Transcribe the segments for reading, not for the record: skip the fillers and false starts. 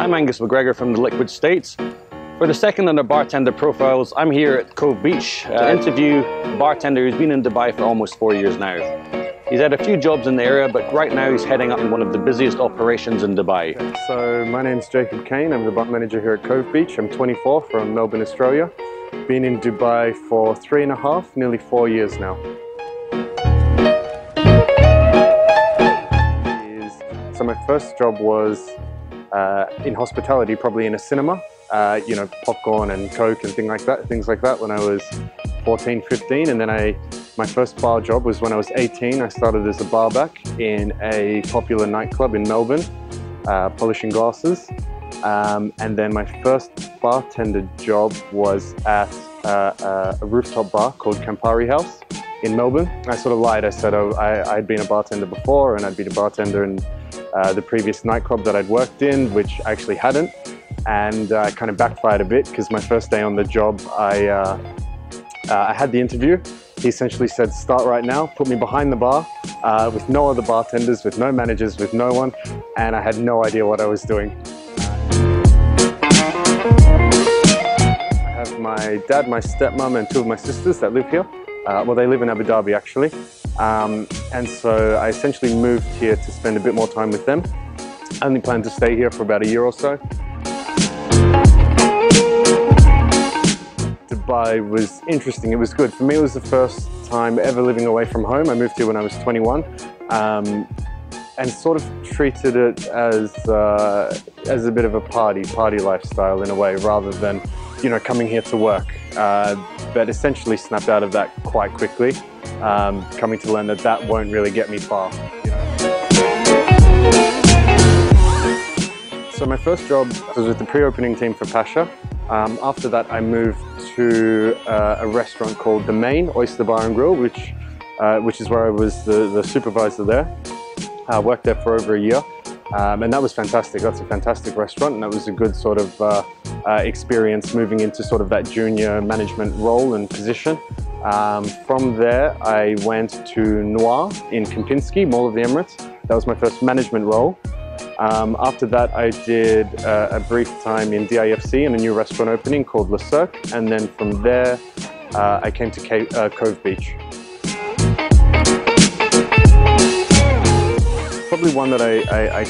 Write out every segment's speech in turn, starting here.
I'm Angus McGregor from the Liquidstate. For the second on the bartender profiles, I'm here at Cove Beach to interview a bartender who's been in Dubai for almost 4 years now. He's had a few jobs in the area, but right now he's heading up in one of the busiest operations in Dubai. So my name's Jacob Kane, I'm the bar manager here at Cove Beach. I'm 24 from Melbourne, Australia. Been in Dubai for 3.5, nearly 4 years now. So my first job was in hospitality, probably in a cinema. You know, popcorn and Coke and things like that when I was 14, 15. And then my first bar job was when I was 18. I started as a barback in a popular nightclub in Melbourne, polishing glasses. And then my first bartender job was at a rooftop bar called Campari House in Melbourne. I sort of lied. I said I'd been a bartender before, and I'd been a bartender in the previous nightclub that I'd worked in, which I actually hadn't. And I kind of backfired a bit because my first day on the job, I had the interview. He essentially said, start right now, put me behind the bar with no other bartenders, with no managers, with no one, and I had no idea what I was doing. I have my dad, my stepmom, and 2 of my sisters that live here. Well, they live in Abu Dhabi actually. And so I essentially moved here to spend a bit more time with them. I only plan to stay here for about a year or so. Dubai was interesting, it was good. For me, it was the first time ever living away from home. I moved here when I was 21 and sort of treated it as a bit of a party lifestyle in a way, rather than, you know, coming here to work. But essentially snapped out of that quite quickly, coming to learn that that won't really get me far. You know? So my first job was with the pre-opening team for Pasha. After that, I moved to a restaurant called The Main Oyster Bar and Grill, which is where I was the supervisor there. I worked there for over a year, and that was fantastic. That's a fantastic restaurant, and that was a good sort of experience moving into sort of that junior management role and position. From there, I went to Noir in Kempinski, Mall of the Emirates. That was my first management role. After that, I did a brief time in DIFC in a new restaurant opening called Le Cirque, and then from there, I came to Cove Beach. Probably one that I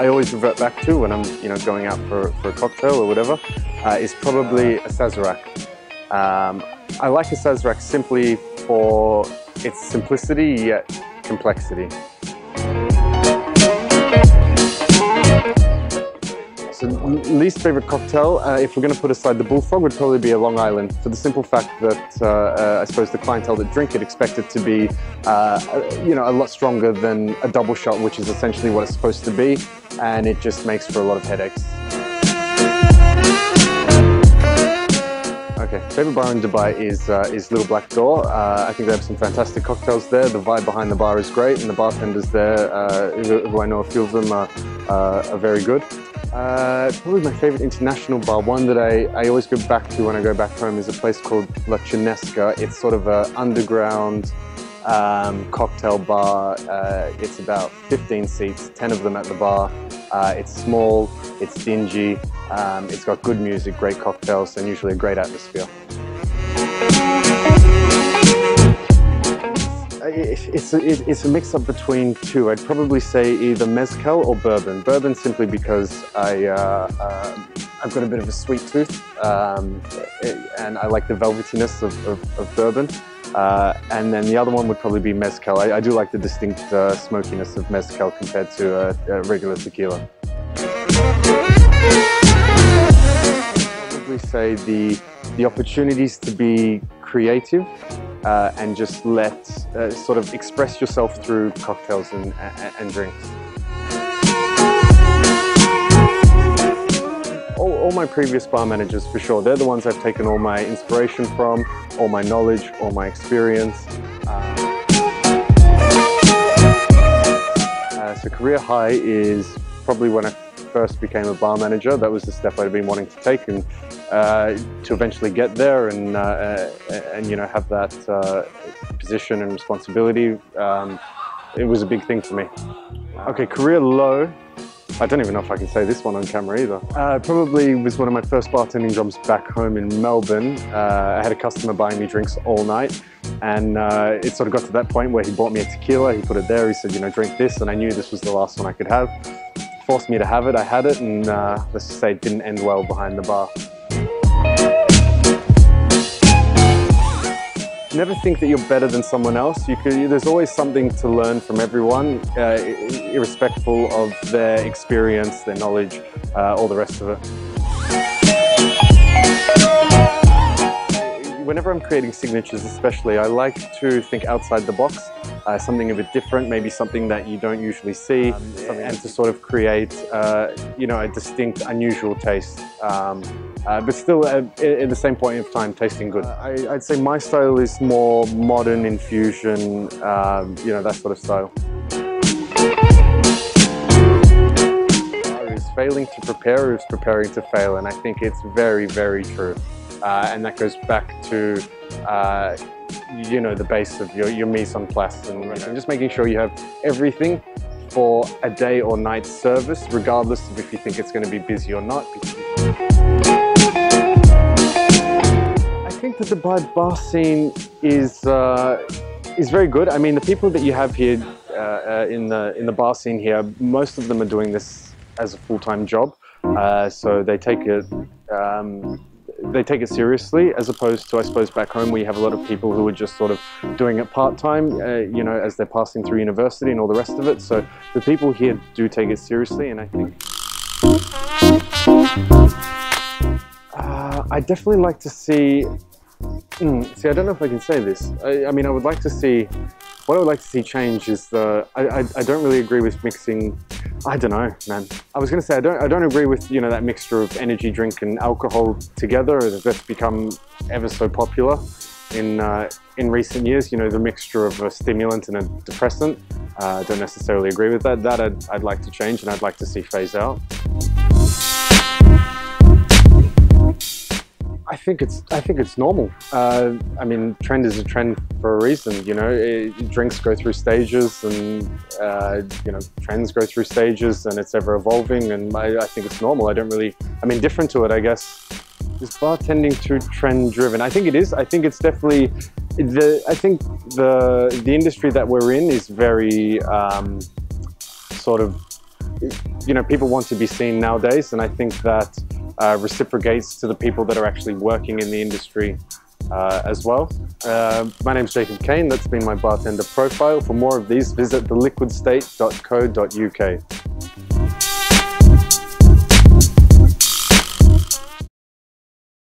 always revert back to when I'm, you know, going out for a cocktail or whatever, is probably a Sazerac. I like a Sazerac simply for its simplicity yet complexity. So least favorite cocktail, if we're going to put aside the Bullfrog, would probably be a Long Island, for the simple fact that I suppose the clientele that drink it expect it to be, you know, a lot stronger than a double shot, which is essentially what it's supposed to be, and it just makes for a lot of headaches. Okay, favorite bar in Dubai is Little Black Door. I think they have some fantastic cocktails there. The vibe behind the bar is great, and the bartenders there, who I know a few of them, are very good. Probably my favorite international bar, one that I always go back to when I go back home, is a place called La Chinesca. It's sort of an underground cocktail bar. It's about 15 seats, 10 of them at the bar. It's small, it's dingy, it's got good music, great cocktails, and usually a great atmosphere. It's a mix-up between two. I'd probably say either mezcal or bourbon. Bourbon simply because I've got a bit of a sweet tooth, and I like the velvetiness of bourbon. And then the other one would probably be mezcal. I do like the distinct smokiness of mezcal compared to regular tequila. I'd probably say the opportunities to be creative and just let sort of express yourself through cocktails and drinks. All my previous bar managers, for sure, they're the ones I've taken all my inspiration from, all my knowledge, all my experience. So career high is probably when I first became a bar manager. That was the step I'd been wanting to take, and to eventually get there and you know, have that position and responsibility. It was a big thing for me. Okay, career low. I don't even know if I can say this one on camera either. Probably was one of my first bartending jobs back home in Melbourne. I had a customer buying me drinks all night, and it sort of got to that point where he bought me a tequila, he put it there, he said, you know, drink this, and I knew this was the last one I could have. Forced me to have it, I had it, and let's just say it didn't end well behind the bar. Never think that you're better than someone else. There's always something to learn from everyone, irrespectful of their experience, their knowledge, all the rest of it. Whenever I'm creating signatures especially, I like to think outside the box, something a bit different, maybe something that you don't usually see, and to sort of create you know, a distinct, unusual taste. But still, at the same point of time, tasting good. I'd say my style is more modern infusion, you know, that sort of style. Is failing to prepare is preparing to fail, and I think it's very, very true. And that goes back to, you know, the base of your mise en place, and just making sure you have everything for a day or night service, regardless of if you think it's going to be busy or not. I think that the bar scene is very good. I mean, the people that you have here in the bar scene here, most of them are doing this as a full-time job, so they take it seriously, as opposed to, I suppose, back home where you have a lot of people who are just sort of doing it part-time, you know, as they're passing through university and all the rest of it. So the people here do take it seriously, and I think I definitely like to see. See, I don't know if I can say this. I mean, I would like to see. What I would like to see change is I don't really agree with mixing. I don't know, man. I was going to say I don't agree with, you know, that mixture of energy drink and alcohol together that's become ever so popular in recent years. You know, the mixture of a stimulant and a depressant. I don't necessarily agree with that. That I'd like to change, and I'd like to see phase out. I think it's normal. I mean, trend is a trend for a reason. You know, drinks go through stages, and you know, trends go through stages, and it's ever evolving. And I think it's normal. I'm indifferent to it, I guess. Is bartending too trend driven? I think it is. I think it's definitely the industry that we're in is very sort of, you know, people want to be seen nowadays, and I think that reciprocates to the people that are actually working in the industry as well. My name's Jacob Kane. That's been my bartender profile. For more of these, visit theliquidstate.co.uk.